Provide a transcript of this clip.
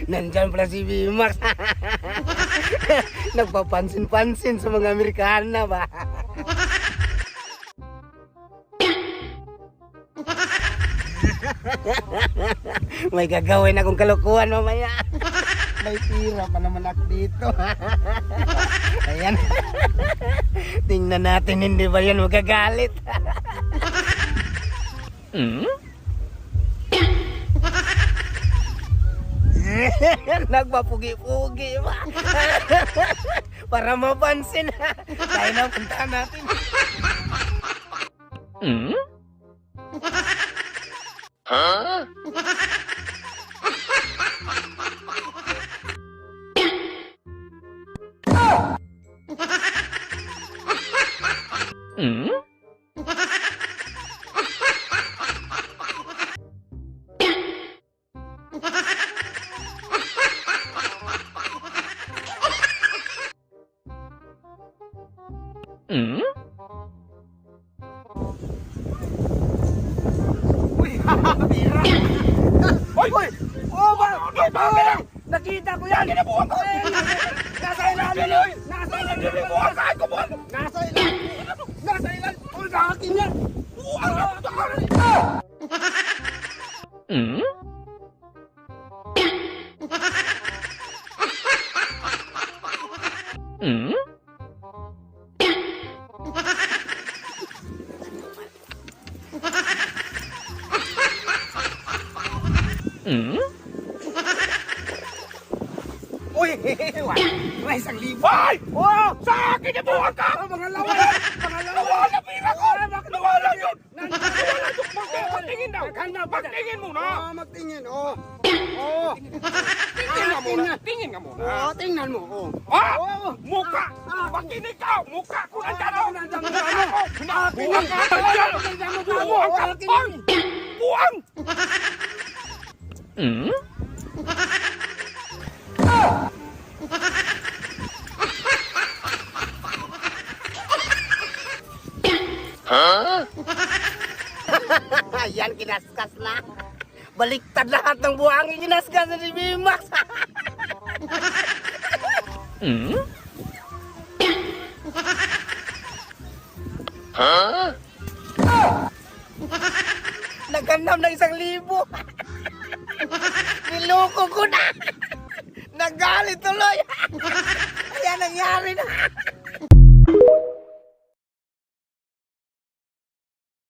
Nandyan pala si Bimax. Nagpapansin-pansin sa mga Amerikana ba? May gagawin akong kalokohan mamaya. May tira pa naman ako dito. Ayan. Tingnan natin, hindi ba yan magagalit? Nagpapugi-pugi ba? Para mapansin. Tayo na, puntahan natin. Huh? Bira! Hoy! Hoy! Oh, ba? Nakita ko yan! Kinabuhan ko! Nasa ilalim! Nasa ilalim! Saan ko buwan? Nasa ilalim! Nasa ilalim! Oh, sa akin yan! Buwan ka! Uy! May 1,000! Ay! Oh! Sa akin na buwan ka! Mga lawan! Mga lawan! Nawala pira ko! Nawala yun! Nawala yun! Magtingin daw! Magtingin muna! Oo, magtingin! Oo! Oo! Tingin nga muna! Tingin nga muna! Oo, tingnan mo! Oo! Ah! Muka! Makinig ka! Muka ko nandiyan ako! Nandiyan ako! Buwan ka! Nandiyan mo! Buwan ka! Buwan! Huh? Yan, kinaskas na. Baliktad lahat ng buhangin kinaskas na si Bimax. Huh? Nagkanam ng 1,000. Niloko ko na. Nagalit tuloy. Ayan, nangyari na.